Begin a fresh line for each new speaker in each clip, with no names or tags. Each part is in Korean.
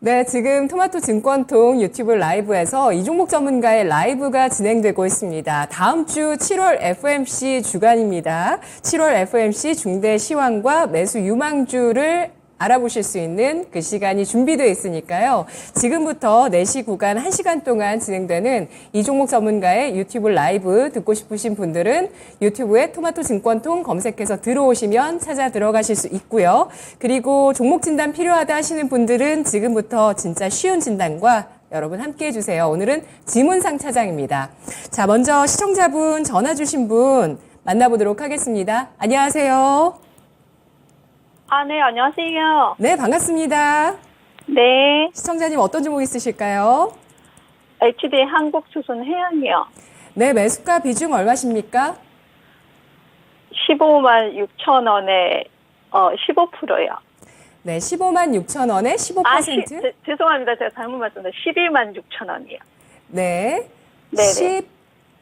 네, 지금 토마토 증권통 유튜브 라이브에서 이종목 전문가의 라이브가 진행되고 있습니다. 다음 주 7월 FOMC 주간입니다. 7월 FOMC 중대 시황과 매수 유망주를 알아보실 수 있는 그 시간이 준비되어 있으니까요. 지금부터 4시 구간 1시간 동안 진행되는 이종목 전문가의 유튜브 라이브 듣고 싶으신 분들은 유튜브에 토마토 증권통 검색해서 들어오시면 찾아 들어가실 수 있고요. 그리고 종목 진단 필요하다 하시는 분들은 지금부터 진짜 쉬운 진단과 여러분 함께 해주세요. 오늘은 지문상 차장입니다. 자, 먼저 시청자분 전화 주신 분 만나보도록 하겠습니다. 안녕하세요.
네, 안녕하세요.
네, 반갑습니다.
네,
시청자님 어떤 종목 있으실까요?
HD 한국조선해양이요.
네, 매수가 비중 얼마십니까?
15만 6천 원에 15%요.
네, 15만 6천 원에 15%?
죄송합니다. 제가 잘못 말씀드렸습니다. 12만 6천 원이요.
네,
네네.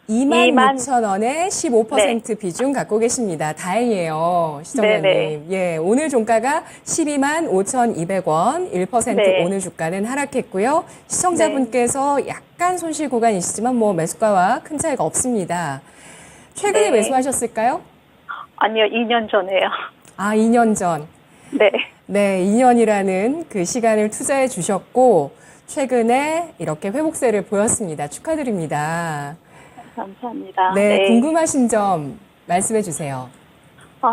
12만 6천 원에 15%
네.
비중 갖고 계십니다. 다행이에요, 시청자님.
네네.
예, 오늘 종가가 12만 5,200원, 1%
네.
오늘 주가는 하락했고요. 시청자분께서 약간 손실 구간이시지만 뭐 매수가와 큰 차이가 없습니다. 최근에
네.
매수하셨을까요?
아니요, 2년 전에요.
아, 2년 전.
네.
네, 2년이라는 그 시간을 투자해 주셨고 최근에 이렇게 회복세를 보였습니다. 축하드립니다.
감사합니다.
네, 궁금하신 점 말씀해 주세요.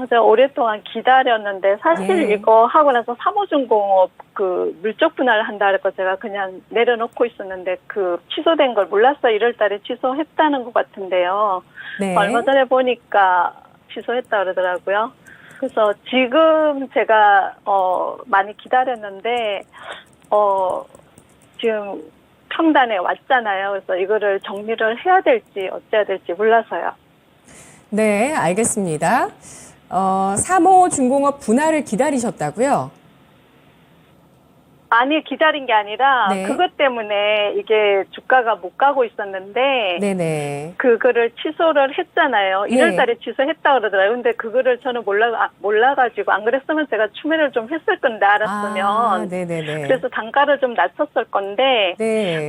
제가 오랫동안 기다렸는데 사실
예.
이거 하고 나서 사모중공업 그 물적 분할을 한다 그래서 제가 그냥 내려놓고 있었는데 그 취소된 걸 몰랐어요. 1월 달에 취소했다는 것 같은데요.
네.
얼마 전에 보니까 취소했다 그러더라고요. 그래서 지금 제가 많이 기다렸는데 지금 평단에 왔잖아요. 그래서 이거를 정리를 해야 될지 어째야 될지 몰라서요.
네, 알겠습니다. 3호 중공업 분할을 기다리셨다고요?
아니, 기다린 게 아니라
네.
그것 때문에 이게 주가가 못 가고 있었는데
네네.
그거를 취소를 했잖아요.
네.
1월 달에 취소했다 그러더라고요. 근데 그거를 저는 몰라가지고 안 그랬으면 제가 추매를 좀 했을 건데 알았으면.
아, 네네네.
그래서 단가를 좀 낮췄을 건데
네.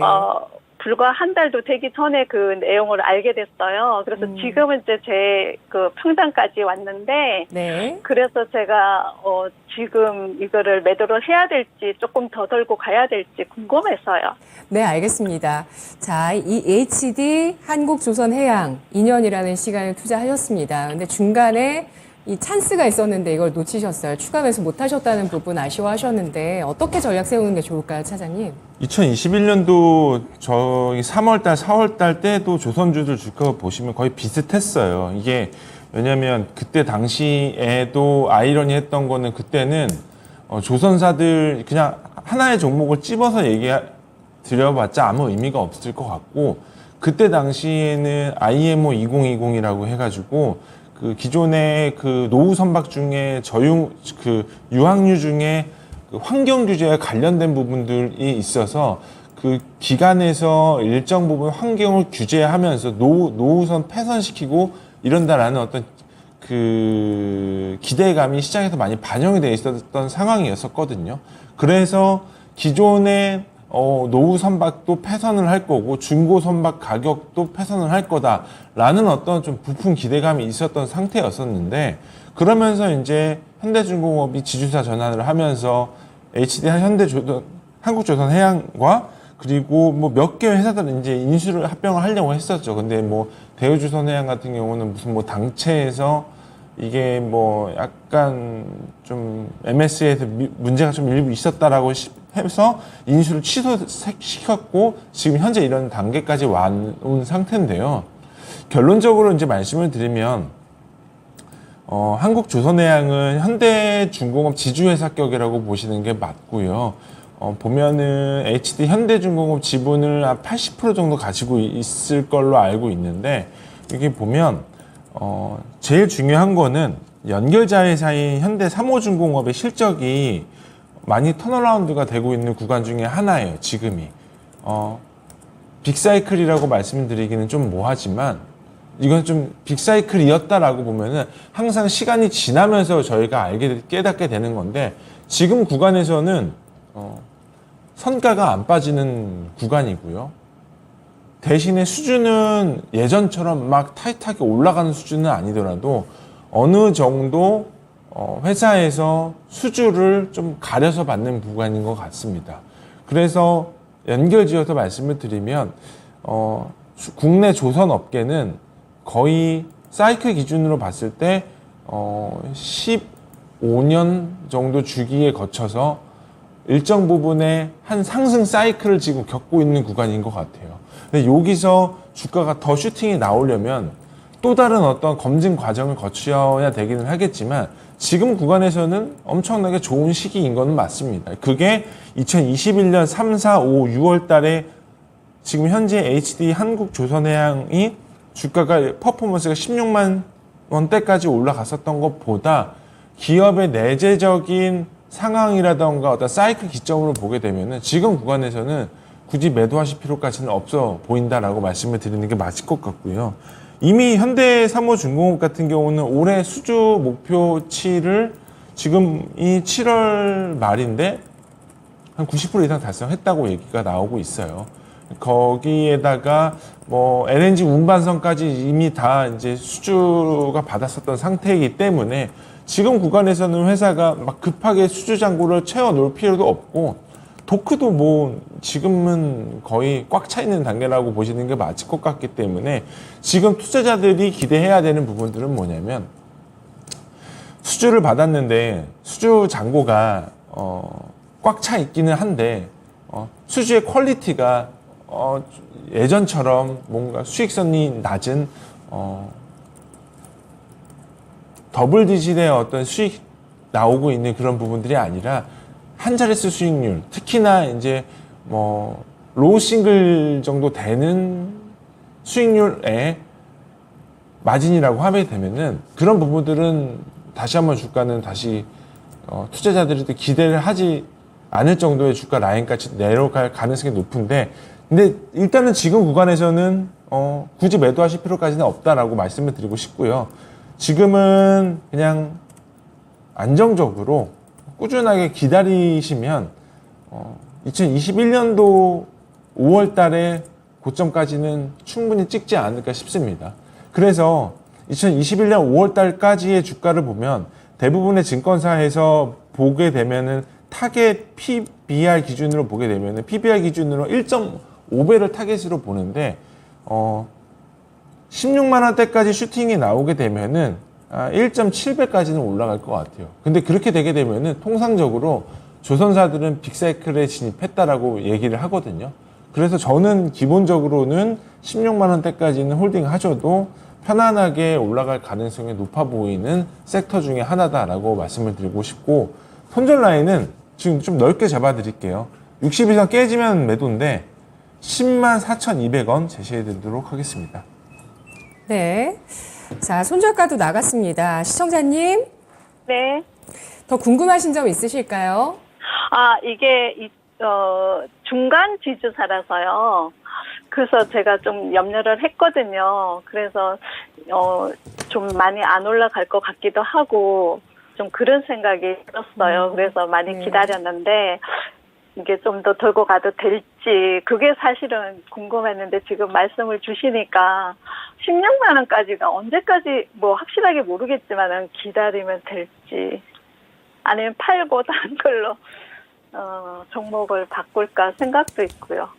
불과 한 달도 되기 전에 그 내용을 알게 됐어요. 그래서 지금은 이제 제 그 평단까지 왔는데
네.
그래서 제가 지금 이거를 매도를 해야 될지 조금 더 들고 가야 될지 궁금해서요.
네, 알겠습니다. 자, 이 HD 한국조선해양 2년이라는 시간을 투자하셨습니다. 근데 중간에 이 찬스가 있었는데 이걸 놓치셨어요. 추가 매수 못 하셨다는 부분 아쉬워하셨는데 어떻게 전략 세우는 게 좋을까요, 차장님?
2021년도 저희 3월달, 4월달 때도 조선주들 주가 보시면 거의 비슷했어요. 이게 왜냐면 그때 당시에도 아이러니했던 거는 그때는 조선사들 그냥 하나의 종목을 찝어서 드려봤자 아무 의미가 없을 것 같고 그때 당시에는 IMO 2020이라고 해가지고 그 기존의 그 노후 선박 중에 유항류 중에 그 환경 규제와 관련된 부분들이 있어서 그 기간에서 일정 부분 환경을 규제하면서 노후선 폐선시키고 이런다라는 어떤 그 기대감이 시장에서 많이 반영이 돼 있었던 상황이었었거든요. 그래서 기존의 노후 선박도 폐선을 할 거고 중고 선박 가격도 폐선을 할 거다라는 어떤 좀 부푼 기대감이 있었던 상태였었는데 그러면서 이제 현대중공업이 지주사 전환을 하면서 HD 한국조선해양과 그리고 뭐 몇 개 회사들은 이제 인수를 합병을 하려고 했었죠. 근데 뭐 대우조선해양 같은 경우는 무슨 뭐 당체에서 이게 뭐 약간 좀 MS에서 문제가 좀 일부 있었다라고 해서 인수를 취소시켰고 지금 현재 이런 단계까지 와온 상태인데요. 결론적으로 이제 말씀을 드리면 한국조선해양은 현대중공업 지주회사격이라고 보시는 게 맞고요. 보면은 HD 현대중공업 지분을 한 80% 정도 가지고 있을 걸로 알고 있는데 이게 보면 제일 중요한 거는 연결자회사인 현대 3호중공업의 실적이 많이 턴어라운드가 되고 있는 구간 중에 하나예요, 지금이. 빅사이클이라고 말씀을 드리기는 좀 뭐하지만 이건 좀 빅사이클이었다라고 보면은 항상 시간이 지나면서 저희가 깨닫게 되는 건데 지금 구간에서는 선가가 안 빠지는 구간이고요. 대신에 수준은 예전처럼 막 타이트하게 올라가는 수준은 아니더라도 어느 정도 회사에서 수주를 좀 가려서 받는 구간인 것 같습니다. 그래서 연결지어서 말씀을 드리면 국내 조선 업계는 거의 사이클 기준으로 봤을 때 15년 정도 주기에 거쳐서 일정 부분의 한 상승 사이클을 지금 겪고 있는 구간인 것 같아요. 근데 여기서 주가가 더 슈팅이 나오려면 또 다른 어떤 검증 과정을 거쳐야 되기는 하겠지만 지금 구간에서는 엄청나게 좋은 시기인 것은 맞습니다. 그게 2021년 3, 4, 5, 6월 달에 지금 현재 HD 한국조선해양이 주가가 퍼포먼스가 16만 원대까지 올라갔었던 것보다 기업의 내재적인 상황이라던가 어떤 사이클 기점으로 보게 되면은 지금 구간에서는 굳이 매도하실 필요까지는 없어 보인다라고 말씀을 드리는 게 맞을 것 같고요. 이미 현대사무중공업 같은 경우는 올해 수주 목표치를 지금 이 7월 말인데 한 90% 이상 달성했다고 얘기가 나오고 있어요. 거기에다가 뭐 LNG 운반선까지 이미 다 이제 수주가 받았었던 상태이기 때문에 지금 구간에서는 회사가 막 급하게 수주 잔고를 채워 놓을 필요도 없고 도크도 뭐 지금은 거의 꽉 차 있는 단계라고 보시는 게 맞을 것 같기 때문에 지금 투자자들이 기대해야 되는 부분들은 뭐냐면 수주를 받았는데 수주 잔고가 꽉 차 있기는 한데 수주의 퀄리티가 예전처럼 뭔가 수익성이 낮은 더블 디짓의 어떤 수익 나오고 있는 그런 부분들이 아니라 한 자릿수 수익률, 특히나 이제 뭐 로우 싱글 정도 되는 수익률의 마진이라고 하게 되면은 그런 부분들은 다시 한번 주가는 다시 투자자들이 기대를 하지 않을 정도의 주가 라인까지 내려갈 가능성이 높은데, 근데 일단은 지금 구간에서는 굳이 매도하실 필요까지는 없다라고 말씀을 드리고 싶고요. 지금은 그냥 안정적으로 꾸준하게 기다리시면 2021년도 5월 달에 고점까지는 충분히 찍지 않을까 싶습니다. 그래서 2021년 5월 달까지의 주가를 보면 대부분의 증권사에서 보게 되면은 타겟 PBR 기준으로 보게 되면은 PBR 기준으로 1.5배를 타겟으로 보는데 16만 원대까지 슈팅이 나오게 되면은 1.7배까지는 올라갈 것 같아요. 근데 그렇게 되게 되면은 통상적으로 조선사들은 빅사이클에 진입했다라고 얘기를 하거든요. 그래서 저는 기본적으로는 16만 원대까지는 홀딩 하셔도 편안하게 올라갈 가능성이 높아 보이는 섹터 중에 하나다라고 말씀을 드리고 싶고, 손절 라인은 지금 좀 넓게 잡아드릴게요. 60 이상 깨지면 매도인데 10만 4,200원 제시해 드리도록 하겠습니다.
네. 자, 손절가도 나갔습니다. 시청자님,
네.
더 궁금하신 점 있으실까요?
이게 중간 지주사라서요. 그래서 제가 좀 염려를 했거든요. 그래서 좀 많이 안 올라갈 것 같기도 하고 좀 그런 생각이 들었어요. 그래서 많이 기다렸는데 이게 좀 더 들고 가도 될지 그게 사실은 궁금했는데 지금 말씀을 주시니까 16만 원까지가 언제까지 뭐 확실하게 모르겠지만은 기다리면 될지 아니면 팔고 다른 걸로 종목을 바꿀까 생각도 있고요.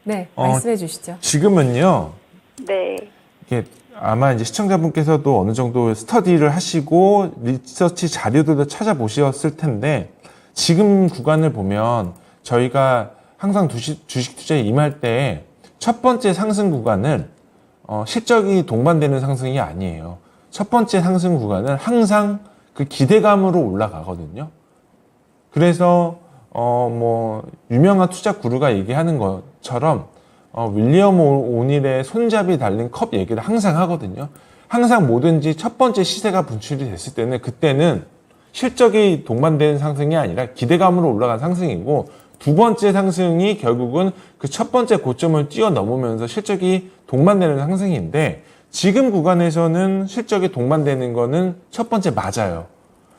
네, 말씀해 주시죠.
지금은요.
네.
이게 아마 이제 시청자분께서도 어느 정도 스터디를 하시고 리서치 자료들도 찾아보셨을 텐데, 지금 구간을 보면 저희가 항상 주식 투자에 임할 때 첫 번째 상승 구간은 실적이 동반되는 상승이 아니에요. 첫 번째 상승 구간은 항상 그 기대감으로 올라가거든요. 그래서 뭐 유명한 투자 구루가 얘기하는 것처럼 윌리엄 오닐의 손잡이 달린 컵 얘기를 항상 하거든요. 항상 뭐든지 첫 번째 시세가 분출이 됐을 때는 그때는 실적이 동반되는 상승이 아니라 기대감으로 올라간 상승이고, 두 번째 상승이 결국은 그 첫 번째 고점을 뛰어넘으면서 실적이 동반되는 상승인데, 지금 구간에서는 실적이 동반되는 거는 첫 번째 맞아요.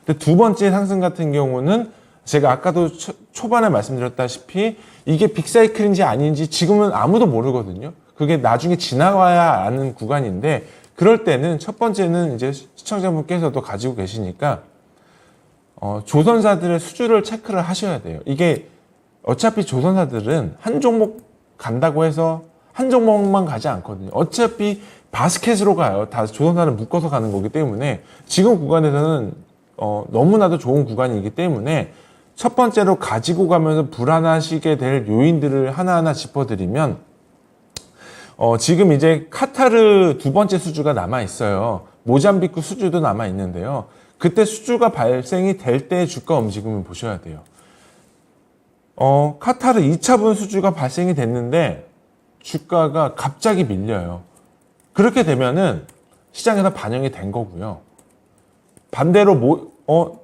근데 두 번째 상승 같은 경우는 제가 아까도 초반에 말씀드렸다시피 이게 빅사이클인지 아닌지 지금은 아무도 모르거든요. 그게 나중에 지나가야 아는 구간인데 그럴 때는 첫 번째는 이제 시청자분께서도 가지고 계시니까 조선사들의 수주를 체크를 하셔야 돼요. 이게 어차피 조선사들은 한 종목 간다고 해서 한 종목만 가지 않거든요. 어차피 바스켓으로 가요. 다 조선사를 묶어서 가는 거기 때문에 지금 구간에서는 너무나도 좋은 구간이기 때문에 첫 번째로 가지고 가면서 불안하시게 될 요인들을 하나하나 짚어드리면 지금 이제 카타르 두 번째 수주가 남아 있어요. 모잠비크 수주도 남아 있는데요. 그때 수주가 발생이 될 때 주가 움직임을 보셔야 돼요. 카타르 2차분 수주가 발생이 됐는데 주가가 갑자기 밀려요. 그렇게 되면은 시장에서 반영이 된 거고요. 반대로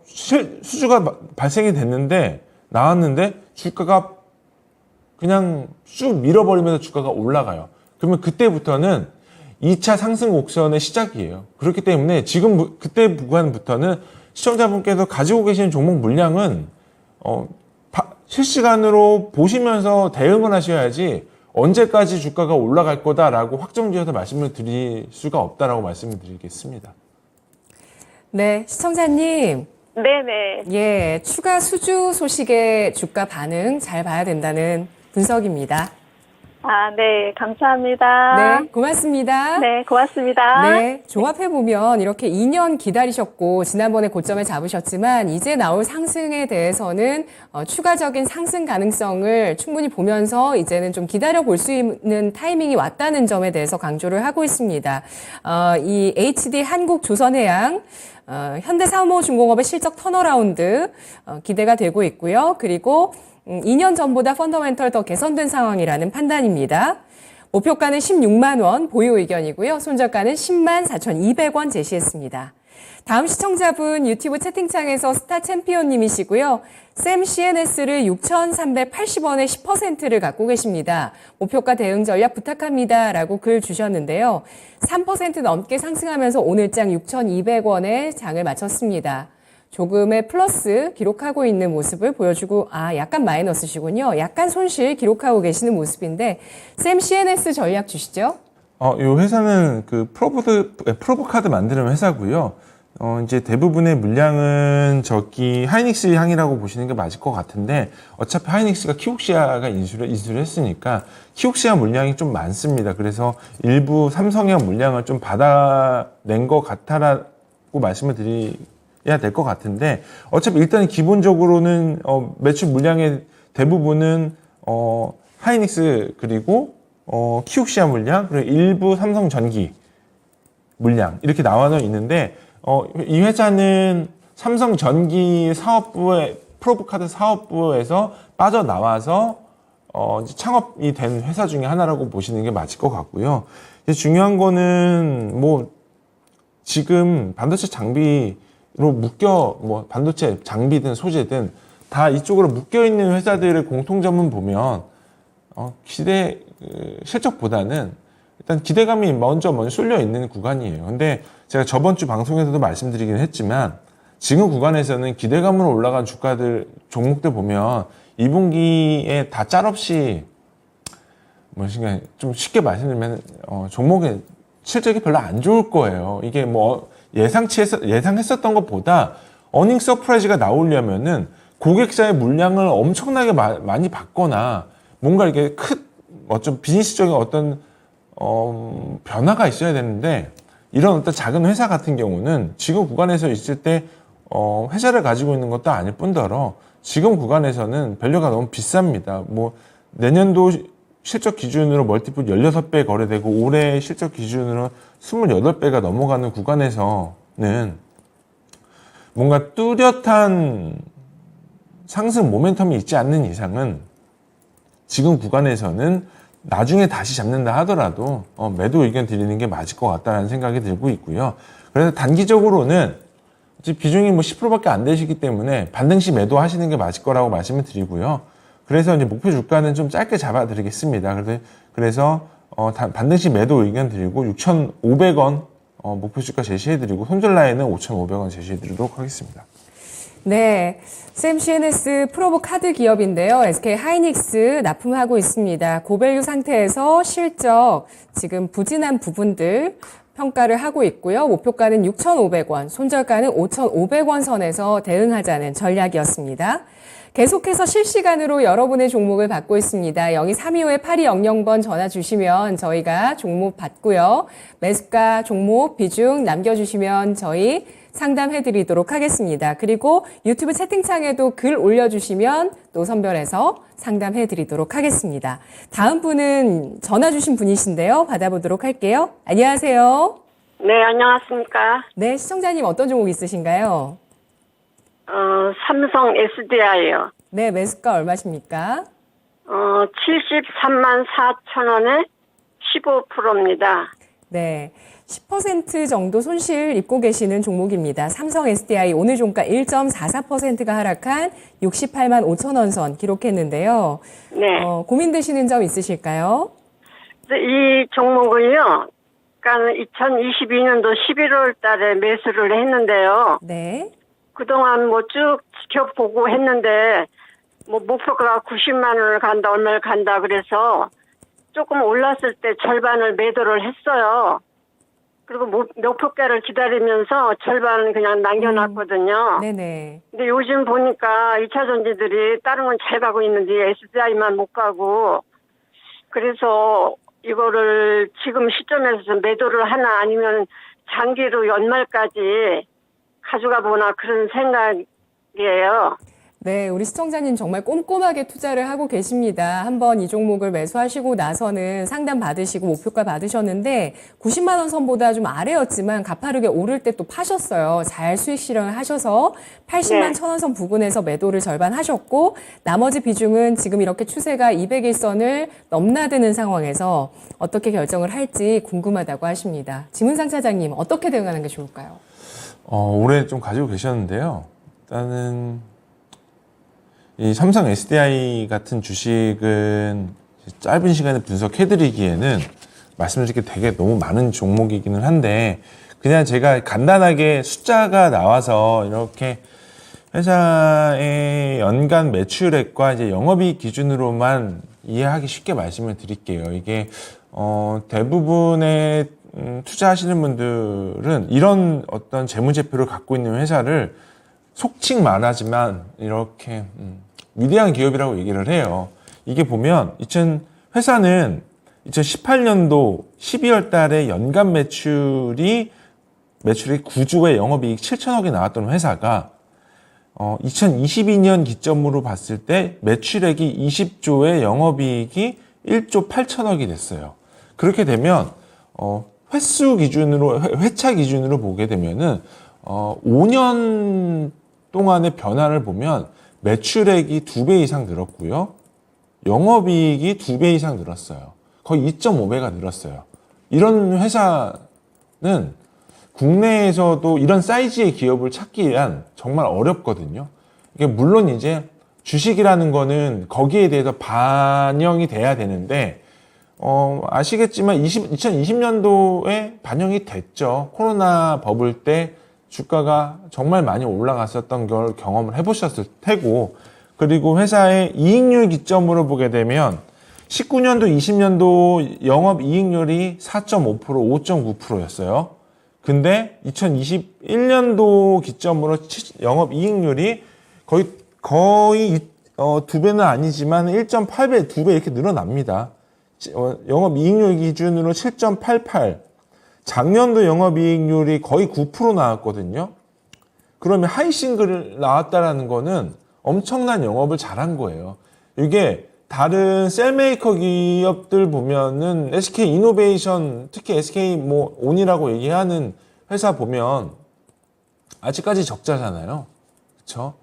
수주가 발생이 됐는데 나왔는데 주가가 그냥 쭉 밀어버리면서 주가가 올라가요. 그러면 그때부터는 2차 상승 곡선의 시작이에요. 그렇기 때문에 지금 그때 구간부터는 시청자분께서 가지고 계시는 종목 물량은 실시간으로 보시면서 대응을 하셔야지 언제까지 주가가 올라갈 거다라고 확정지어서 말씀을 드릴 수가 없다라고 말씀을 드리겠습니다.
네, 시청자님.
네네.
예, 추가 수주 소식의 주가 반응 잘 봐야 된다는 분석입니다.
아, 네. 감사합니다.
네, 고맙습니다.
네, 고맙습니다.
네, 종합해보면 이렇게 2년 기다리셨고 지난번에 고점에 잡으셨지만 이제 나올 상승에 대해서는 추가적인 상승 가능성을 충분히 보면서 이제는 좀 기다려볼 수 있는 타이밍이 왔다는 점에 대해서 강조를 하고 있습니다. 이 HD 한국조선해양 현대사무중공업의 실적 턴어라운드 기대가 되고 있고요. 그리고 2년 전보다 펀더멘털 더 개선된 상황이라는 판단입니다. 목표가는 16만 원 보유 의견이고요. 손절가는 10만 4,200원 제시했습니다. 다음 시청자분 유튜브 채팅창에서 스타 챔피언님이시고요. 샘 CNS를 6,380원에 10%를 갖고 계십니다. 목표가 대응 전략 부탁합니다. 라고 글 주셨는데요. 3% 넘게 상승하면서 오늘장 6,200원에 장을 마쳤습니다. 조금의 플러스 기록하고 있는 모습을 보여주고 약간 마이너스시군요. 약간 손실 기록하고 계시는 모습인데 샘 CNS 전략 주시죠.
이 회사는 그 프로브 카드 만드는 회사고요. 이제 대부분의 물량은 저기 하이닉스 향이라고 보시는 게 맞을 것 같은데 어차피 하이닉스가 키옥시아가 인수를 했으니까 키옥시아 물량이 좀 많습니다. 그래서 일부 삼성형 물량을 좀 받아낸 것 같다라고 말씀을 드려야 될 것 같은데 어차피 일단 기본적으로는 매출 물량의 대부분은 하이닉스 그리고 키옥시아 물량 그리고 일부 삼성전기 물량 이렇게 나와져 있는데 이 회사는 삼성전기 사업부의 프로브카드 사업부에서 빠져나와서 이제 창업이 된 회사 중에 하나라고 보시는 게 맞을 것 같고요. 중요한 거는 지금 반도체 장비로 반도체 장비든 소재든 다 이쪽으로 묶여 있는 회사들의 공통점은 보면 실적보다는 일단 기대감이 먼저 쏠려 있는 구간이에요. 근데 제가 저번 주 방송에서도 말씀드리긴 했지만 지금 구간에서는 기대감으로 올라간 종목들 보면 2분기에 다 짤없이 좀 쉽게 말씀드리면 종목의 실적이 별로 안 좋을 거예요. 이게 예상했었던 것보다 어닝 서프라이즈가 나오려면은 고객사의 물량을 엄청나게 많이 받거나 뭔가 이렇게 어떤 비즈니스적인 어떤 변화가 있어야 되는데 이런 어떤 작은 회사 같은 경우는 지금 구간에서 있을 때 회사를 가지고 있는 것도 아닐 뿐더러 지금 구간에서는 밸류가 너무 비쌉니다. 내년도 실적 기준으로 멀티플 16배 거래되고 올해 실적 기준으로 28배가 넘어가는 구간에서는 뭔가 뚜렷한 상승 모멘텀이 있지 않는 이상은 지금 구간에서는 나중에 다시 잡는다 하더라도 매도 의견 드리는 게 맞을 것 같다는 생각이 들고 있고요. 그래서 단기적으로는 비중이 10%밖에 안 되시기 때문에 반등시 매도하시는 게 맞을 거라고 말씀을 드리고요. 그래서 이제 목표 주가는 좀 짧게 잡아드리겠습니다. 그래서 반등시 매도 의견 드리고 6,500원 목표 주가 제시해드리고 손절 라인은 5,500원 제시해드리도록 하겠습니다.
네, 샘 CNS 프로보 카드 기업인데요. SK 하이닉스 납품하고 있습니다. 고밸류 상태에서 실적, 지금 부진한 부분들 평가를 하고 있고요. 목표가는 6,500원, 손절가는 5,500원 선에서 대응하자는 전략이었습니다. 계속해서 실시간으로 여러분의 종목을 받고 있습니다. 0232-8200번 전화 주시면 저희가 종목 받고요. 매수가, 종목, 비중 남겨주시면 저희 상담해드리도록 하겠습니다. 그리고 유튜브 채팅창에도 글 올려주시면 또 선별해서 상담해드리도록 하겠습니다. 다음 분은 전화 주신 분이신데요. 받아보도록 할게요. 안녕하세요.
네, 안녕하십니까.
네, 시청자님 어떤 종목 있으신가요?
삼성 SDI요.
네, 매수가 얼마십니까?
73만 4천 원에 15%입니다.
네, 10% 정도 손실 입고 계시는 종목입니다. 삼성 SDI 오늘 종가 1.44%가 하락한 68만 5천 원 선 기록했는데요.
네.
고민되시는 점 있으실까요?
이 종목을요, 그러니까 2022년도 11월 달에 매수를 했는데요.
네.
그동안 뭐 쭉 지켜보고 했는데, 뭐 목표가 90만 원을 간다, 얼마를 간다 그래서 조금 올랐을 때 절반을 매도를 했어요. 그리고 목표가를 기다리면서 절반은 그냥 남겨놨거든요.
네네.
근데 요즘 보니까 2차 전지들이 다른 건 잘 가고 있는데 SDI만 못 가고, 그래서 이거를 지금 시점에서 매도를 하나 아니면 장기로 연말까지 가져가 보나 그런 생각이에요.
네, 우리 시청자님 정말 꼼꼼하게 투자를 하고 계십니다. 한번 이 종목을 매수하시고 나서는 상담 받으시고 목표가 받으셨는데 90만 원 선보다 좀 아래였지만 가파르게 오를 때 또 파셨어요. 잘 수익 실현을 하셔서 80만
네.
1,000원 선 부근에서 매도를 절반 하셨고 나머지 비중은 지금 이렇게 추세가 200일선을 넘나드는 상황에서 어떻게 결정을 할지 궁금하다고 하십니다. 지문상 차장님 어떻게 대응하는 게 좋을까요?
올해 좀 가지고 계셨는데요. 일단은 이 삼성 SDI 같은 주식은 짧은 시간에 분석해드리기에는 말씀드릴 게 되게 너무 많은 종목이기는 한데 그냥 제가 간단하게 숫자가 나와서 이렇게 회사의 연간 매출액과 이제 영업이익 기준으로만 이해하기 쉽게 말씀을 드릴게요. 이게 대부분의 투자하시는 분들은 이런 어떤 재무제표를 갖고 있는 회사를 속칭 말하지만 이렇게 위대한 기업이라고 얘기를 해요. 이게 보면 회사는 2018년도 12월 달에 연간 매출이 9조에 영업이익 7천억이 나왔던 회사가 2022년 기점으로 봤을 때 매출액이 20조에 영업이익이 1조 8천억이 됐어요. 그렇게 되면 횟수 기준으로 회차 기준으로 보게 되면은 5년 동안의 변화를 보면 매출액이 2배 이상 늘었고요. 영업이익이 2배 이상 늘었어요. 거의 2.5배가 늘었어요. 이런 회사는 국내에서도 이런 사이즈의 기업을 찾기 위한 정말 어렵거든요. 이게 물론 이제 주식이라는 거는 거기에 대해서 반영이 돼야 되는데 아시겠지만 2020년도에 반영이 됐죠. 코로나 버블 때 주가가 정말 많이 올라갔었던 걸 경험을 해보셨을 테고, 그리고 회사의 이익률 기점으로 보게 되면 19년도, 20년도 영업이익률이 4.5%, 5.9%였어요. 근데 2021년도 기점으로 영업이익률이 거의 2배는 아니지만 1.8배, 2배 이렇게 늘어납니다. 영업이익률 기준으로 7.88, 작년도 영업이익률이 거의 9% 나왔거든요. 그러면 하이싱글 나왔다라는 거는 엄청난 영업을 잘한 거예요. 이게 다른 셀메이커 기업들 보면은 SK 이노베이션, 특히 SK 온이라고 얘기하는 회사 보면 아직까지 적자잖아요. 그렇죠?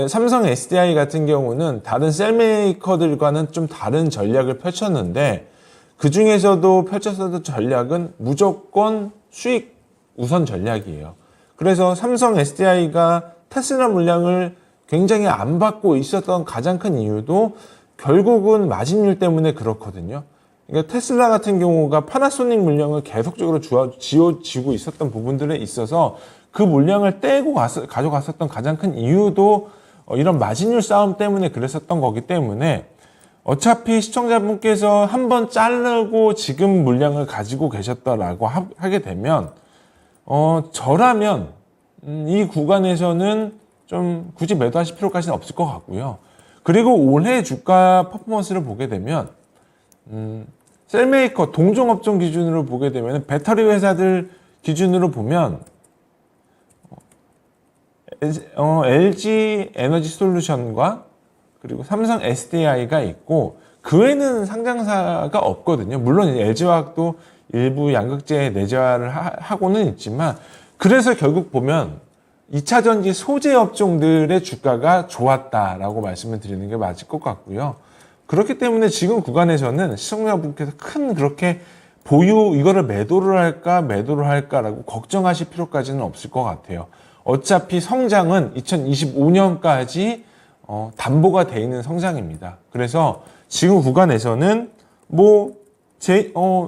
삼성 SDI 같은 경우는 다른 셀메이커들과는 좀 다른 전략을 펼쳤는데 그 중에서도 펼쳤었던 전략은 무조건 수익 우선 전략이에요. 그래서 삼성 SDI가 테슬라 물량을 굉장히 안 받고 있었던 가장 큰 이유도 결국은 마진율 때문에 그렇거든요. 그러니까 테슬라 같은 경우가 파나소닉 물량을 계속적으로 쥐어지고 있었던 부분들에 있어서 그 물량을 떼고 가져갔었던 가장 큰 이유도 이런 마진율 싸움 때문에 그랬었던 거기 때문에 어차피 시청자분께서 한번 자르고 지금 물량을 가지고 계셨다라고 하게 되면 저라면 이 구간에서는 좀 굳이 매도하실 필요까지는 없을 것 같고요. 그리고 올해 주가 퍼포먼스를 보게 되면 셀메이커 동종업종 기준으로 보게 되면 배터리 회사들 기준으로 보면 LG 에너지 솔루션과 그리고 삼성 SDI가 있고 그 외에는 상장사가 없거든요. 물론 LG화학도 일부 양극재 내재화를 하고는 있지만 그래서 결국 보면 2차 전지 소재 업종들의 주가가 좋았다라고 말씀을 드리는 게 맞을 것 같고요. 그렇기 때문에 지금 구간에서는 시청자분께서 큰 그렇게 이거를 매도를 할까라고 걱정하실 필요까지는 없을 것 같아요. 어차피 성장은 2025년까지 담보가 돼 있는 성장입니다. 그래서 지금 구간에서는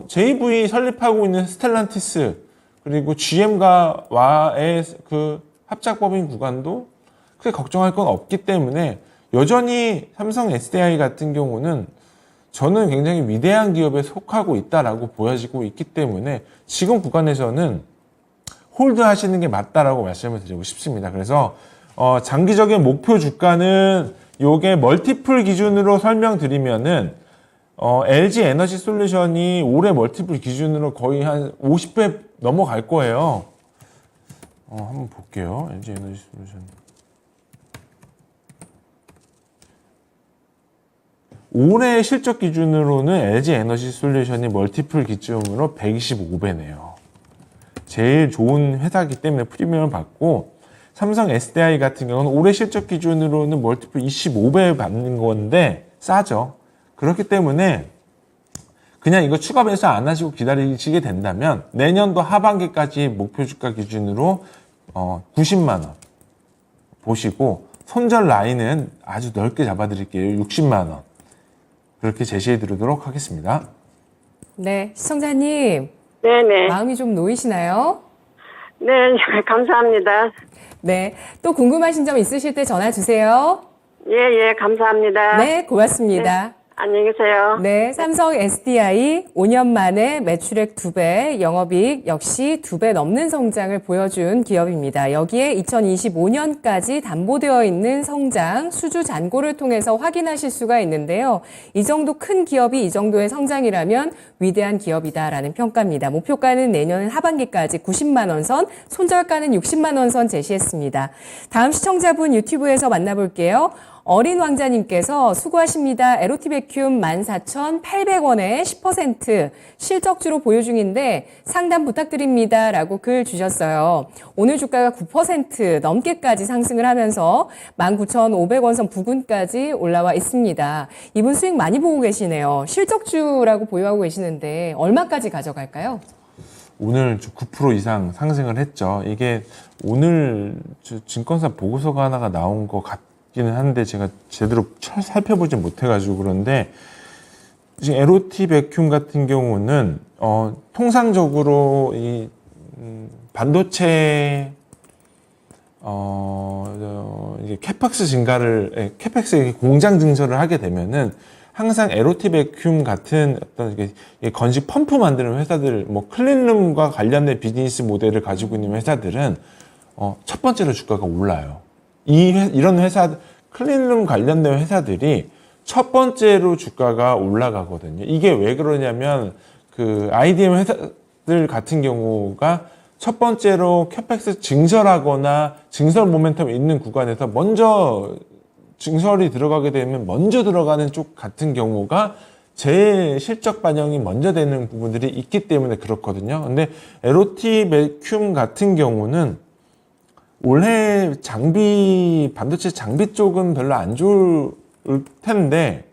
JV 설립하고 있는 스텔란티스 그리고 GM과의 그 합작법인 구간도 크게 걱정할 건 없기 때문에 여전히 삼성 SDI 같은 경우는 저는 굉장히 위대한 기업에 속하고 있다라고 보여지고 있기 때문에 지금 구간에서는 홀드 하시는 게 맞다라고 말씀을 드리고 싶습니다. 그래서 장기적인 목표 주가는 요게 멀티플 기준으로 설명드리면은 LG 에너지 솔루션이 올해 멀티플 기준으로 거의 한 50배 넘어갈 거예요. 한번 볼게요. LG 에너지 솔루션. 올해 실적 기준으로는 LG 에너지 솔루션이 멀티플 기준으로 125배네요. 제일 좋은 회사이기 때문에 프리미엄을 받고 삼성 SDI 같은 경우는 올해 실적 기준으로는 멀티플 25배 받는 건데 싸죠. 그렇기 때문에 그냥 이거 추가 매수 안 하시고 기다리시게 된다면 내년도 하반기까지 목표 주가 기준으로 90만 원 보시고 손절 라인은 아주 넓게 잡아드릴게요. 60만 원 그렇게 제시해 드리도록 하겠습니다.
네, 시청자님
네네.
마음이 좀 놓이시나요?
네, 감사합니다.
네, 또 궁금하신 점 있으실 때 전화 주세요.
예, 감사합니다.
네, 고맙습니다.
안녕히 계세요.
네, 삼성 SDI 5년 만에 매출액 2배, 영업이익 역시 2배 넘는 성장을 보여준 기업입니다. 여기에 2025년까지 담보되어 있는 성장, 수주 잔고를 통해서 확인하실 수가 있는데요. 이 정도 큰 기업이 이 정도의 성장이라면 위대한 기업이다라는 평가입니다. 목표가는 내년 하반기까지 90만 원 선, 손절가는 60만 원 선 제시했습니다. 다음 시청자분 유튜브에서 만나볼게요. 어린 왕자님께서 수고하십니다. 에로티 베큐um 14,800원에 10% 실적주로 보유 중인데 상담 부탁드립니다. 라고 글 주셨어요. 오늘 주가가 9% 넘게까지 상승을 하면서 19,500원 선 부근까지 올라와 있습니다. 이분 수익 많이 보고 계시네요. 실적주라고 보유하고 계시는데 얼마까지 가져갈까요?
오늘 9% 이상 상승을 했죠. 이게 오늘 증권사 보고서가 하나가 나온 것 같기는 한데 제가 제대로 살펴보지 못해가지고 그런데 지금 에로티 베큐um 같은 경우는 통상적으로 이 반도체 이게 캐펙스 공장 증설을 하게 되면은 항상 에로티 베큐um 같은 어떤 건식 펌프 만드는 회사들, 뭐 클린룸과 관련된 비즈니스 모델을 가지고 있는 회사들은 첫 번째로 주가가 올라요. 이런 회사, 클린룸 관련된 회사들이 첫 번째로 주가가 올라가거든요. 이게 왜 그러냐면 그 IDM 회사들 같은 경우가 첫 번째로 캐펙스 증설하거나 증설 모멘텀 있는 구간에서 먼저 증설이 들어가게 되면 먼저 들어가는 쪽 같은 경우가 제일 실적 반영이 먼저 되는 부분들이 있기 때문에 그렇거든요. 근데 에로티 베큐um 같은 경우는 올해 반도체 장비 쪽은 별로 안 좋을 텐데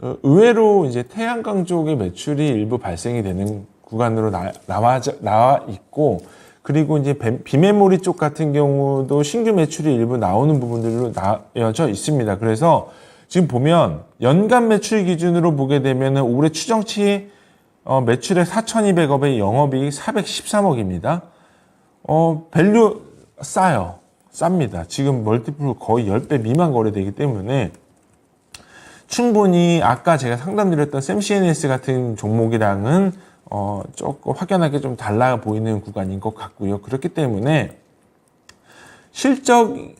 의외로 이제 태양광 쪽의 매출이 일부 발생이 되는 구간으로 나와 있고, 그리고 이제 비메모리 쪽 같은 경우도 신규 매출이 일부 나오는 부분들로 나뉘어져 있습니다. 그래서 지금 보면 연간 매출 기준으로 보게 되면 올해 추정치 매출액 4,200억에 영업이익 413억입니다. 밸류 싸요. 쌉니다. 지금 멀티플 거의 10배 미만 거래되기 때문에 충분히 아까 제가 상담드렸던 샘CNS 같은 종목이랑은 조금 확연하게 좀 달라 보이는 구간인 것 같고요. 그렇기 때문에 실적이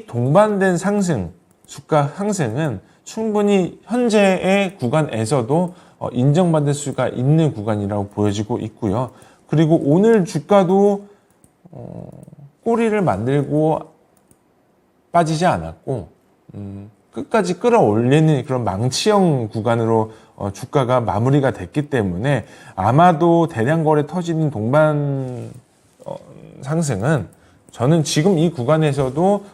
동반된 상승, 주가 상승은 충분히 현재의 구간에서도 인정받을 수가 있는 구간이라고 보여지고 있고요. 그리고 오늘 주가도 꼬리를 만들고 빠지지 않았고 끝까지 끌어올리는 그런 망치형 구간으로 주가가 마무리가 됐기 때문에 아마도 대량 거래 터지는 동반 상승은 저는 지금 이 구간에서도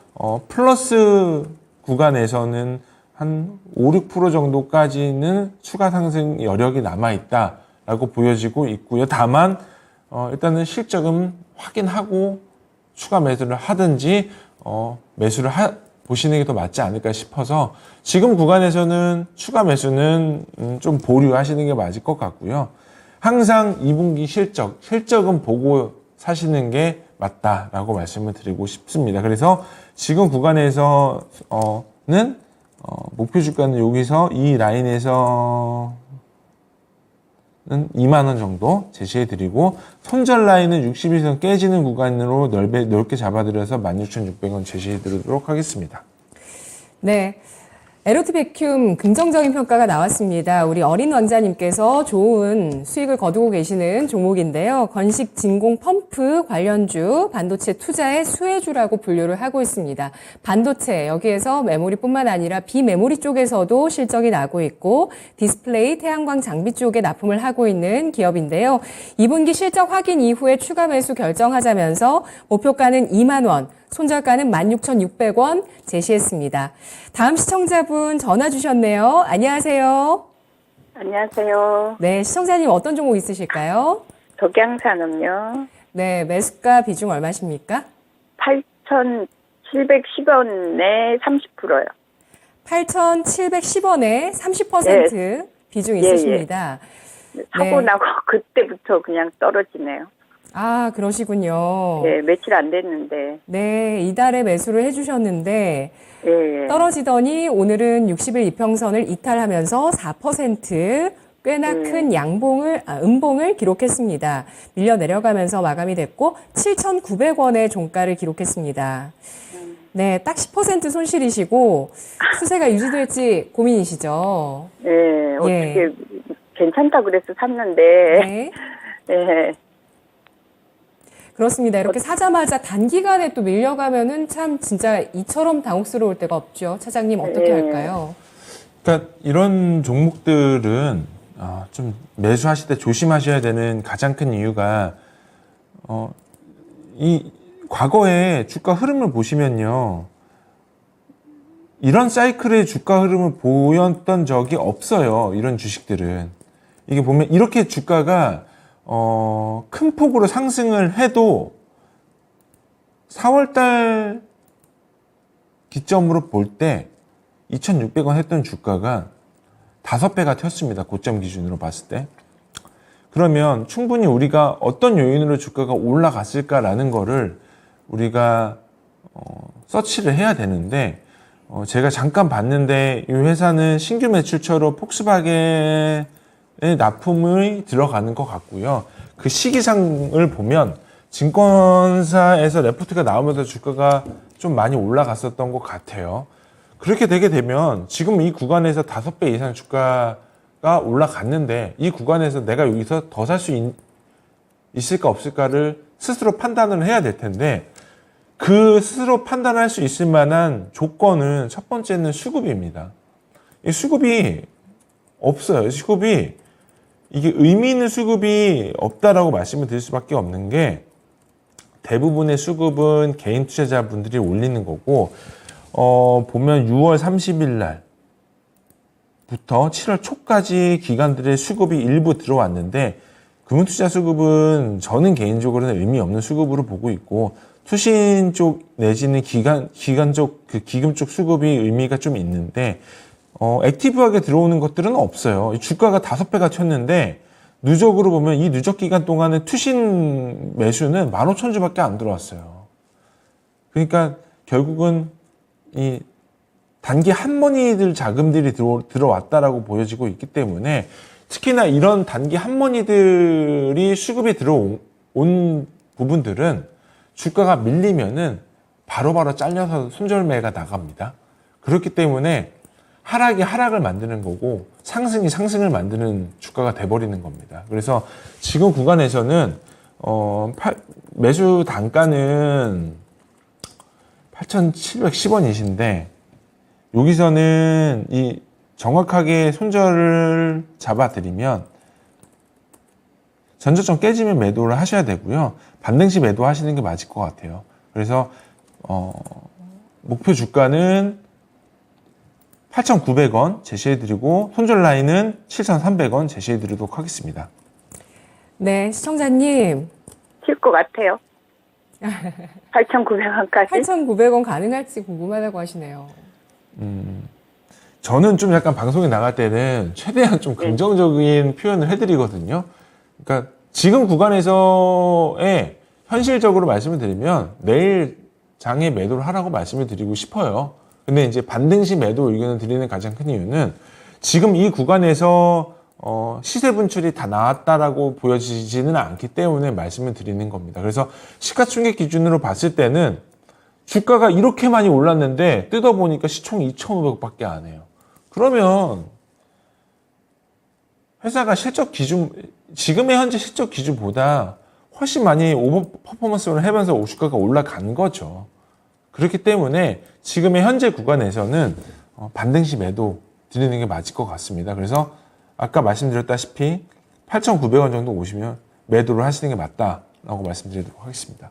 플러스 구간에서는 한 5, 6% 정도까지는 추가 상승 여력이 남아있다라고 보여지고 있고요. 다만 일단은 실적은 확인하고 추가 매수를 하든지 매수를 보시는 게 더 맞지 않을까 싶어서 지금 구간에서는 추가 매수는 좀 보류하시는 게 맞을 것 같고요. 항상 2분기 실적은 보고 사시는 게 맞다라고 말씀을 드리고 싶습니다. 그래서 지금 구간에서는 목표 주가는 여기서 이 라인에서는 2만 원 정도 제시해 드리고 손절 라인은 60일선 깨지는 구간으로 넓게 잡아드려서 16,600원 제시해 드리도록 하겠습니다.
네. 에로트 백큐ම් 긍정적인 평가가 나왔습니다. 우리 어린 원자님께서 좋은 수익을 거두고 계시는 종목인데요. 건식 진공 펌프 관련주 반도체 투자의 수혜주라고 분류를 하고 있습니다. 반도체 여기에서 메모리뿐만 아니라 비메모리 쪽에서도 실적이 나고 있고 디스플레이, 태양광 장비 쪽에 납품을 하고 있는 기업인데요. 2분기 실적 확인 이후에 추가 매수 결정하자면서 목표가는 2만 원, 손절가는 16,600원 제시했습니다. 다음 시청자분 전화 주셨네요. 안녕하세요.
안녕하세요.
네, 시청자님 어떤 종목 있으실까요?
덕양산업요.
네, 매수가 비중 얼마십니까?
8,710원에 30%요.
8,710원에 30% 비중 있으십니다.
사고 나고 그때부터 그냥 떨어지네요.
아, 그러시군요.
네, 며칠 안 됐는데.
네, 이달에 매수를 해주셨는데
예.
떨어지더니 오늘은 60일 이평선을 이탈하면서 4% 꽤나 큰 음봉을 기록했습니다. 밀려 내려가면서 마감이 됐고 7,900원의 종가를 기록했습니다. 네, 딱 10% 손실이시고 수세가 유지될지 고민이시죠?
네, 어떻게 괜찮다 그래서 샀는데.
네.
예.
그렇습니다. 이렇게 사자마자 단기간에 또 밀려가면은 참 진짜 이처럼 당혹스러울 때가 없죠. 차장님 어떻게 할까요?
그러니까 이런 종목들은 좀 매수하실 때 조심하셔야 되는 가장 큰 이유가 이 과거의 주가 흐름을 보시면요. 이런 사이클의 주가 흐름을 보였던 적이 없어요. 이런 주식들은. 이게 보면 이렇게 주가가 큰 폭으로 상승을 해도 4월달 기점으로 볼 때 2,600원 했던 주가가 5배가 튀었습니다. 고점 기준으로 봤을 때. 그러면 충분히 우리가 어떤 요인으로 주가가 올라갔을까라는 거를 우리가 서치를 해야 되는데 제가 잠깐 봤는데 이 회사는 신규 매출처로 폭스바겐 납품이 들어가는 것 같고요. 그 시기상을 보면 증권사에서 레포트가 나오면서 주가가 좀 많이 올라갔었던 것 같아요. 그렇게 되게 되면 지금 이 구간에서 5배 이상 주가가 올라갔는데 이 구간에서 내가 여기서 더 살 수 있을까 없을까를 스스로 판단을 해야 될 텐데 그 스스로 판단할 수 있을 만한 조건은 첫 번째는 수급입니다. 이 수급이 없어요. 수급이 이게 의미 있는 수급이 없다라고 말씀을 드릴 수밖에 없는 게 대부분의 수급은 개인 투자자분들이 올리는 거고 보면 6월 30일 날부터 7월 초까지 기관들의 수급이 일부 들어왔는데 금융투자 수급은 저는 개인적으로는 의미 없는 수급으로 보고 있고 투신 쪽 내지는 기관 쪽 그 기금 쪽 수급이 의미가 좀 있는데 액티브하게 들어오는 것들은 없어요. 주가가 5배가 튀었는데 누적으로 보면 이 누적 기간 동안에 투신 매수는 15,000주밖에 안 들어왔어요. 그러니까 결국은 이 단기 한머니들 자금들이 들어왔다라고 보여지고 있기 때문에 특히나 이런 단기 한머니들이 수급이 들어온 부분들은 주가가 밀리면은 바로바로 잘려서 손절매가 나갑니다. 그렇기 때문에 하락이 하락을 만드는 거고 상승이 상승을 만드는 주가가 돼버리는 겁니다. 그래서 지금 구간에서는 매수 단가는 8,710원이신데 여기서는 이 정확하게 손절을 잡아드리면 전저점 깨지면 매도를 하셔야 되고요. 반등시 매도하시는 게 맞을 것 같아요. 그래서 목표 주가는 8,900원 제시해드리고 손절 라인은 7,300원 제시해드리도록 하겠습니다.
네, 시청자님.
칠 것 같아요. 8,900원까지.
8,900원 가능할지 궁금하다고 하시네요.
저는 좀 약간 방송에 나갈 때는 최대한 좀 긍정적인 표현을 해드리거든요. 그러니까 지금 구간에서의 현실적으로 말씀을 드리면 내일 장에 매도를 하라고 말씀을 드리고 싶어요. 근데 이제 반등시 매도 의견을 드리는 가장 큰 이유는 지금 이 구간에서 시세 분출이 다 나왔다라고 보여지지는 않기 때문에 말씀을 드리는 겁니다. 그래서 시가총액 기준으로 봤을 때는 주가가 이렇게 많이 올랐는데 뜯어보니까 시총 2,500밖에 안 해요. 그러면 회사가 실적 기준, 지금의 현재 실적 기준보다 훨씬 많이 오버 퍼포먼스를 하면서 주가가 올라간 거죠. 그렇기 때문에 지금의 현재 구간에서는 반등시 매도 드리는 게 맞을 것 같습니다. 그래서 아까 말씀드렸다시피 8,900원 정도 오시면 매도를 하시는 게 맞다라고 말씀드리도록 하겠습니다.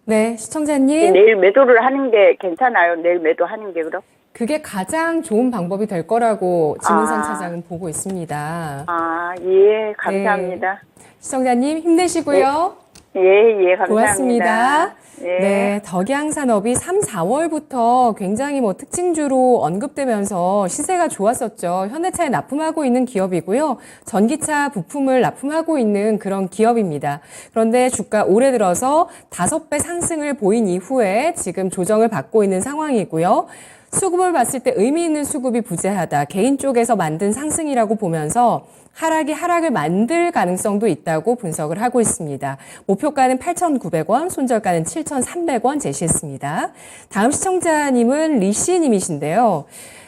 네, 시청자님.
내일 매도를 하는 게 괜찮아요. 내일 매도하는 게 그럼?
그게 가장 좋은 방법이 될 거라고 지문상 차장은 보고 있습니다.
아, 예, 감사합니다.
네. 시청자님 힘내시고요.
예, 예, 감사합니다.
고맙습니다.
예.
네, 덕양산업이 3, 4월부터 굉장히 특징주로 언급되면서 시세가 좋았었죠. 현대차에 납품하고 있는 기업이고요. 전기차 부품을 납품하고 있는 그런 기업입니다. 그런데 주가 올해 들어서 5배 상승을 보인 이후에 지금 조정을 받고 있는 상황이고요. 수급을 봤을 때 의미 있는 수급이 부재하다. 개인 쪽에서 만든 상승이라고 보면서 하락을 만들 가능성도 있다고 분석을 하고 있습니다. 목표가는 8,900원, 손절가는 7,300원 제시했습니다. 다음 시청자님은 리씨님이신데요.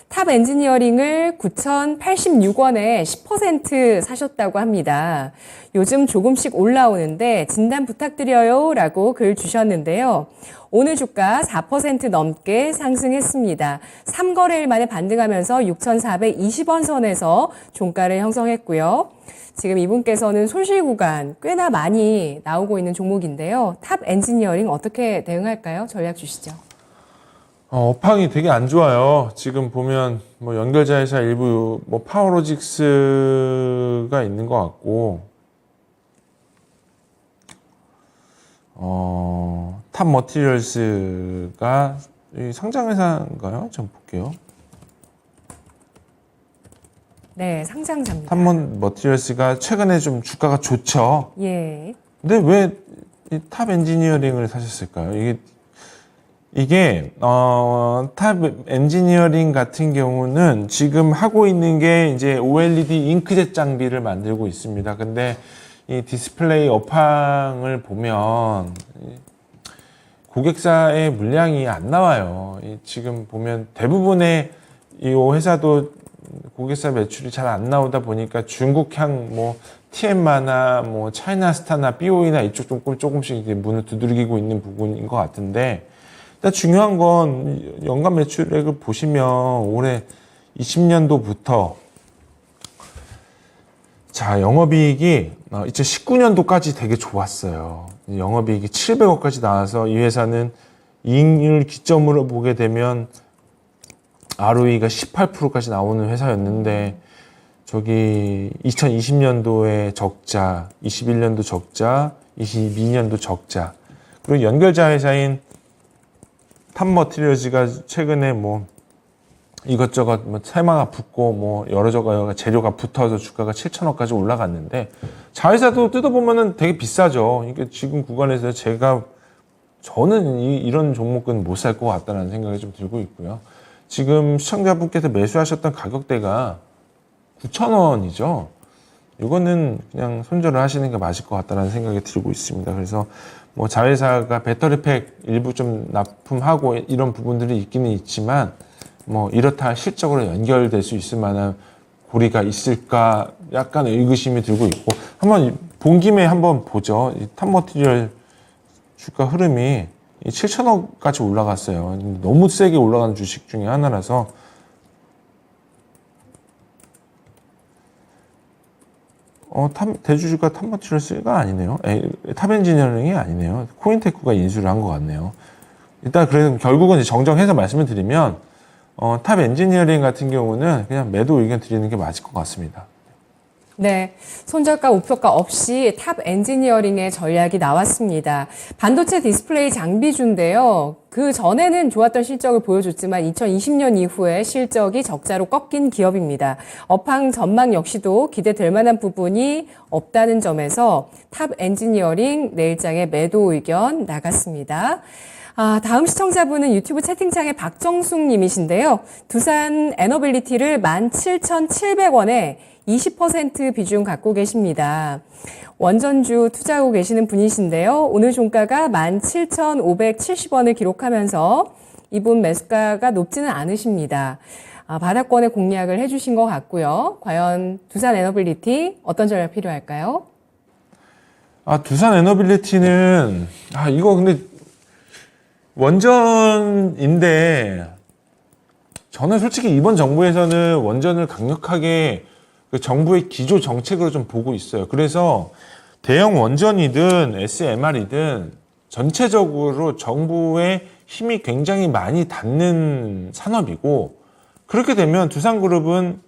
탑 엔지니어링을 9,086원에 10% 사셨다고 합니다. 요즘 조금씩 올라오는데 진단 부탁드려요 라고 글 주셨는데요. 오늘 주가 4% 넘게 상승했습니다. 3거래일 만에 반등하면서 6,420원 선에서 종가를 형성했고요. 지금 이분께서는 손실 구간 꽤나 많이 나오고 있는 종목인데요. 탑 엔지니어링 어떻게 대응할까요? 전략 주시죠.
업황이 되게 안 좋아요. 지금 보면 연결자회사 일부 파워로직스가 있는 것 같고 탑 머티리얼스가 상장회사인가요? 좀 볼게요.
네, 상장사입니다.
탑 머티리얼스가 최근에 좀 주가가 좋죠.
예.
근데 왜 탑 엔지니어링을 사셨을까요? 이게 탑 엔지니어링 같은 경우는 지금 하고 있는 게 이제 OLED 잉크젯 장비를 만들고 있습니다. 근데 이 디스플레이 업황을 보면 고객사의 물량이 안 나와요. 지금 보면 대부분의 이 회사도 고객사 매출이 잘 안 나오다 보니까 중국향 TM마나 차이나스타나 BOE나 이쪽 조금씩 이제 문을 두들기고 있는 부분인 것 같은데 일단 중요한 건 연간 매출액을 보시면 올해 20년도부터 영업이익이 2019년도까지 되게 좋았어요. 영업이익이 700억까지 나와서 이 회사는 이익률 기점으로 보게 되면 ROE가 18%까지 나오는 회사였는데 2020년도에 적자, 21년도 적자, 22년도 적자. 그리고 연결자 회사인 탑 머티리얼즈가 최근에 이것저것 뭐 테마가 붙고 뭐 여러 재료가 붙어서 주가가 7천원까지 올라갔는데 자회사도 뜯어보면은 되게 비싸죠. 이게 지금 구간에서 저는 이런 종목은 못 살 것 같다는 생각이 좀 들고 있고요. 지금 시청자분께서 매수하셨던 가격대가 9,000원이죠. 이거는 그냥 손절을 하시는 게 맞을 것 같다는 생각이 들고 있습니다. 그래서 뭐 자회사가 배터리팩 일부 좀 납품하고 이런 부분들이 있기는 있지만 뭐 이렇다 할 실적으로 연결될 수 있을 만한 고리가 있을까 약간 의구심이 들고 있고 한번 본 김에 한번 보죠. 이 탑머티리얼 주가 흐름이 7,000원까지 올라갔어요. 너무 세게 올라가는 주식 중에 하나라서 대주주가 탑머티리얼스가 아니네요. 탑엔지니어링이 아니네요. 코인테크가 인수를 한 것 같네요. 일단 그래서 결국은 정정해서 말씀을 드리면 탑엔지니어링 같은 경우는 그냥 매도 의견 드리는 게 맞을 것 같습니다.
네, 손절가 우표가 없이 탑 엔지니어링의 전략이 나왔습니다. 반도체 디스플레이 장비주인데요. 그 전에는 좋았던 실적을 보여줬지만 2020년 이후에 실적이 적자로 꺾인 기업입니다. 업황 전망 역시도 기대될 만한 부분이 없다는 점에서 탑 엔지니어링 내일장에 매도 의견 나갔습니다. 다음 시청자분은 유튜브 채팅창에 박정숙 님이신데요. 두산 에너빌리티를 17,700원에 20% 비중 갖고 계십니다. 원전주 투자하고 계시는 분이신데요. 오늘 종가가 17,570원을 기록하면서 이분 매수가가 높지는 않으십니다. 바닥권에 공략을 해주신 것 같고요. 과연 두산 에너빌리티 어떤 전략 필요할까요?
두산 에너빌리티는 이거 근데 원전인데 저는 솔직히 이번 정부에서는 원전을 강력하게 그 정부의 기조 정책으로 좀 보고 있어요. 그래서 대형 원전이든 SMR이든 전체적으로 정부의 힘이 굉장히 많이 닿는 산업이고 그렇게 되면 두산그룹은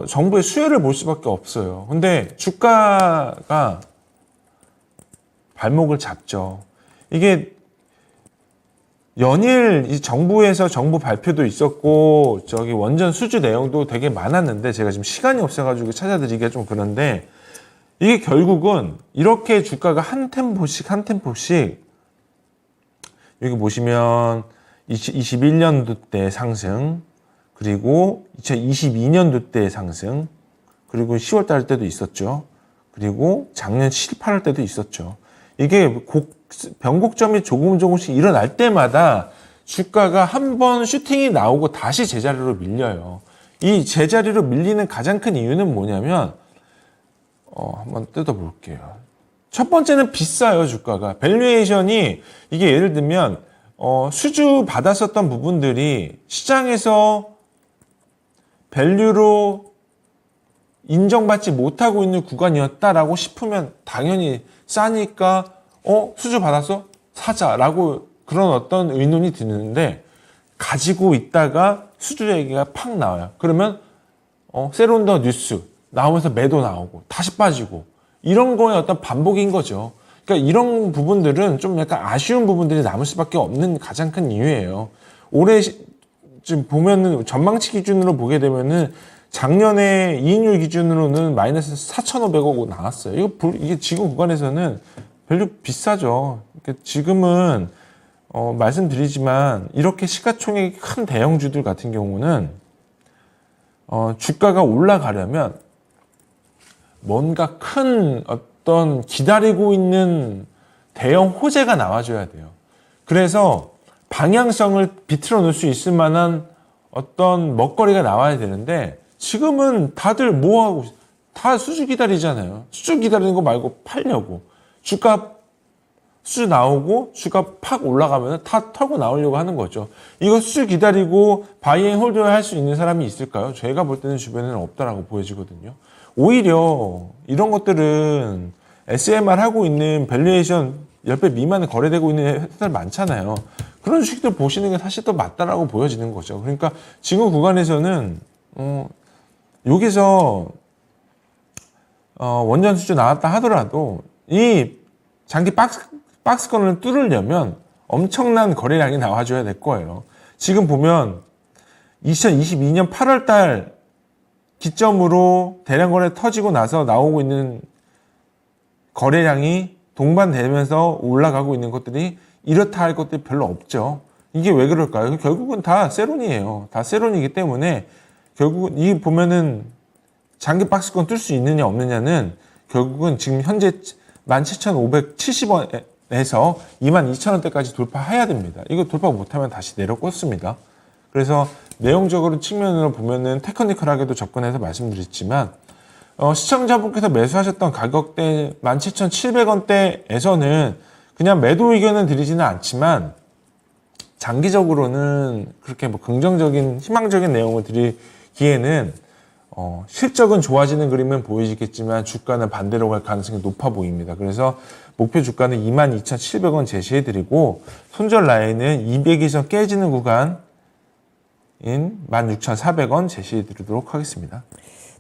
정부의 수혜를 볼 수밖에 없어요. 근데 주가가 발목을 잡죠. 이게 연일 이 정부에서 정부 발표도 있었고 원전 수주 내용도 되게 많았는데 제가 지금 시간이 없어가지고 찾아드리기가 좀 그런데 이게 결국은 이렇게 주가가 한 템포씩 여기 보시면 2021년도 때 상승 그리고 2022년도 때 상승 그리고 10월 달 때도 있었죠. 그리고 작년 7, 8월 때도 있었죠. 이게 변곡점이 조금씩 일어날 때마다 주가가 한 번 슈팅이 나오고 다시 제자리로 밀려요. 이 제자리로 밀리는 가장 큰 이유는 뭐냐면 한번 뜯어볼게요. 첫 번째는 비싸요. 주가가. 밸류에이션이 이게 예를 들면 수주 받았었던 부분들이 시장에서 밸류로 인정받지 못하고 있는 구간이었다라고 싶으면 당연히 싸니까 수주 받았어? 사자라고 그런 어떤 의논이 드는데 가지고 있다가 수주 얘기가 팍 나와요. 그러면 세론더 뉴스 나오면서 매도 나오고 다시 빠지고 이런 거의 어떤 반복인 거죠. 그러니까 이런 부분들은 좀 약간 아쉬운 부분들이 남을 수밖에 없는 가장 큰 이유예요. 올해 지금 보면은 전망치 기준으로 보게 되면은 작년에 이익률 기준으로는 마이너스 4,500억 나왔어요. 이게 지금 구간에서는 별로 비싸죠. 그러니까 지금은 말씀드리지만 이렇게 시가총액이 큰 대형주들 같은 경우는 주가가 올라가려면 뭔가 큰 어떤 기다리고 있는 대형 호재가 나와줘야 돼요. 그래서 방향성을 비틀어 놓을 수 있을 만한 어떤 먹거리가 나와야 되는데 지금은 다들 뭐하고 다 수주 기다리잖아요. 수주 기다리는 거 말고 팔려고. 주가 수주 나오고 주가 팍 올라가면 다 털고 나오려고 하는 거죠. 이거 수주 기다리고 바이앤 홀드 할 수 있는 사람이 있을까요? 제가 볼 때는 주변에는 없다라고 보여지거든요. 오히려 이런 것들은 SMR 하고 있는 밸류에이션 10배 미만에 거래되고 있는 회사들 많잖아요. 그런 주식들 보시는 게 사실 더 맞다라고 보여지는 거죠. 그러니까 지금 구간에서는 여기서 원전 수주 나왔다 하더라도 이 장기 박스권을 뚫으려면 엄청난 거래량이 나와줘야 될 거예요. 지금 보면 2022년 8월 달 기점으로 대량 거래 터지고 나서 나오고 있는 거래량이 동반되면서 올라가고 있는 것들이 이렇다 할 것들이 별로 없죠. 이게 왜 그럴까요? 결국은 다 세론이에요. 다 세론이기 때문에 결국은 이 보면은 장기 박스권 뚫을 수 있느냐 없느냐는 결국은 지금 현재 17,570원에서 22,000원대까지 돌파해야 됩니다. 이거 돌파 못하면 다시 내려 꽂습니다. 그래서 내용적으로 측면으로 보면은 테크니컬하게도 접근해서 말씀드렸지만 시청자분께서 매수하셨던 가격대 17,700원대에서는 그냥 매도 의견을 드리지는 않지만 장기적으로는 그렇게 뭐 긍정적인 희망적인 내용을 드리기에는 실적은 좋아지는 그림은 보이시겠지만 주가는 반대로 갈 가능성이 높아 보입니다. 그래서 목표 주가는 22,700원 제시해드리고 손절 라인은 200이선 깨지는 구간인 16,400원 제시해드리도록 하겠습니다.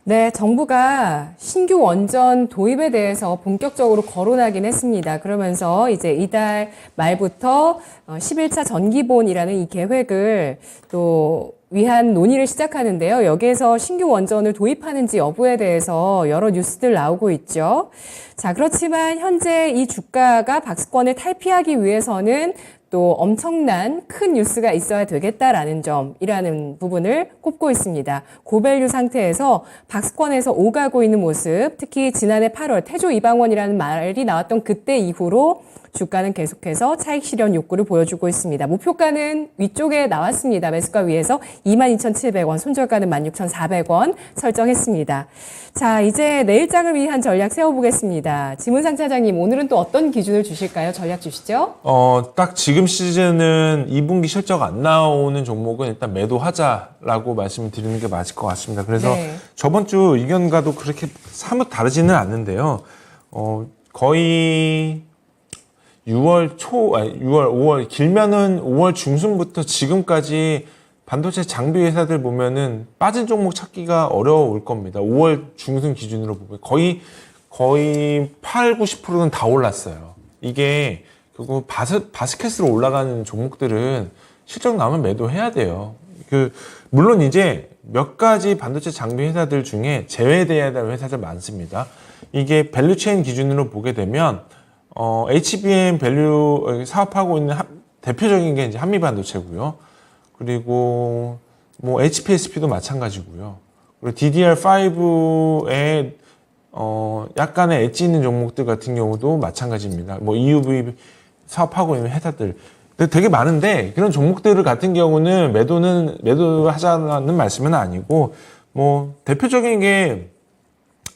네, 정부가 신규 원전 도입에 대해서 본격적으로 거론하긴 했습니다. 그러면서 이제 이달 말부터 11차 전기본이라는 이 계획을 또 위한 논의를 시작하는데요. 여기에서 신규 원전을 도입하는지 여부에 대해서 여러 뉴스들 나오고 있죠. 자, 그렇지만 현재 이 주가가 박스권을 탈피하기 위해서는 또 엄청난 큰 뉴스가 있어야 되겠다라는 점이라는 부분을 꼽고 있습니다. 고밸류 상태에서 박스권에서 오가고 있는 모습, 특히 지난해 8월 태조 이방원이라는 말이 나왔던 그때 이후로 주가는 계속해서 차익 실현 욕구를 보여주고 있습니다. 목표가는 위쪽에 나왔습니다. 매수가 위에서 22,700원, 손절가는 16,400원 설정했습니다. 자, 이제 내일장을 위한 전략 세워보겠습니다. 지문상 차장님, 오늘은 또 어떤 기준을 주실까요? 전략 주시죠.
딱 지금 시즌은 2분기 실적 안 나오는 종목은 일단 매도하자라고 말씀을 드리는 게 맞을 것 같습니다. 그래서
네.
저번 주 의견과도 그렇게 사뭇 다르지는 않는데요. 거의 6월 5월, 길면은 5월 중순부터 지금까지 반도체 장비 회사들 보면은 빠진 종목 찾기가 어려울 겁니다. 5월 중순 기준으로 보면 거의 8, 90%는 다 올랐어요. 이게 그리고 바스켓으로 올라가는 종목들은 실적 나오면 매도해야 돼요. 물론 이제 몇 가지 반도체 장비 회사들 중에 제외돼야 될 회사들 많습니다. 이게 밸류체인 기준으로 보게 되면 HBM 밸류 사업하고 있는 대표적인 게 이제 한미반도체고요. 그리고 뭐 HPSP도 마찬가지고요. 그리고 DDR5에 약간의 엣지 있는 종목들 같은 경우도 마찬가지입니다. 뭐 EUV 사업하고 있는 회사들 되게 많은데 그런 종목들 같은 경우는 매도하자는 말씀은 아니고 뭐 대표적인 게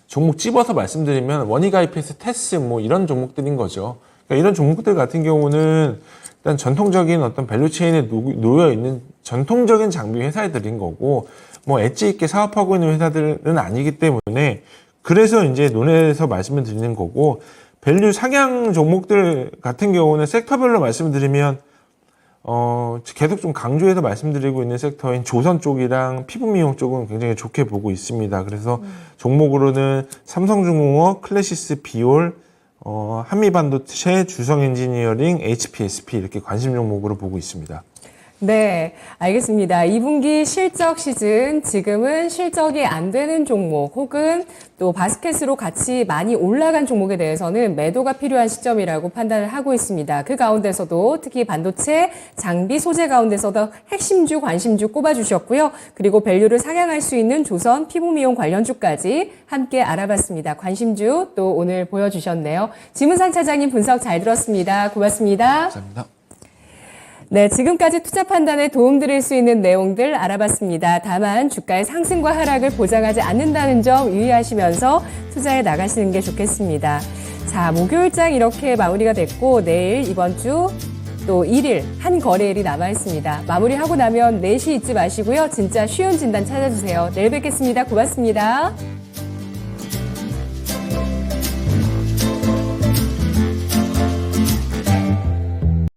종목 집어서 말씀드리면 원익 IPS, 테스 뭐 이런 종목들인 거죠. 그러니까 이런 종목들 같은 경우는 일단 전통적인 어떤 밸류체인에 놓여 있는 전통적인 장비 회사들인 거고 뭐 엣지 있게 사업하고 있는 회사들은 아니기 때문에 그래서 이제 논의해서 말씀을 드리는 거고 밸류 상향 종목들 같은 경우는 섹터별로 말씀을 드리면 계속 좀 강조해서 말씀드리고 있는 섹터인 조선 쪽이랑 피부미용 쪽은 굉장히 좋게 보고 있습니다. 그래서 종목으로는 삼성중공업, 클래시스 비올, 한미반도체, 주성엔지니어링, HPSP 이렇게 관심 종목으로 보고 있습니다.
네, 알겠습니다. 2분기 실적 시즌, 지금은 실적이 안 되는 종목 혹은 또 바스켓으로 같이 많이 올라간 종목에 대해서는 매도가 필요한 시점이라고 판단을 하고 있습니다. 그 가운데서도 특히 반도체, 장비, 소재 가운데서도 핵심주, 관심주 꼽아주셨고요. 그리고 밸류를 상향할 수 있는 조선, 피부미용 관련주까지 함께 알아봤습니다. 관심주 또 오늘 보여주셨네요. 지문상 차장님 분석 잘 들었습니다. 고맙습니다.
감사합니다.
네, 지금까지 투자 판단에 도움드릴 수 있는 내용들 알아봤습니다. 다만 주가의 상승과 하락을 보장하지 않는다는 점 유의하시면서 투자해 나가시는 게 좋겠습니다. 자, 목요일장 이렇게 마무리가 됐고 내일 이번 주 또 1일 한 거래일이 남아있습니다. 마무리하고 나면 4시 잊지 마시고요. 진짜 쉬운 진단 찾아주세요. 내일 뵙겠습니다. 고맙습니다.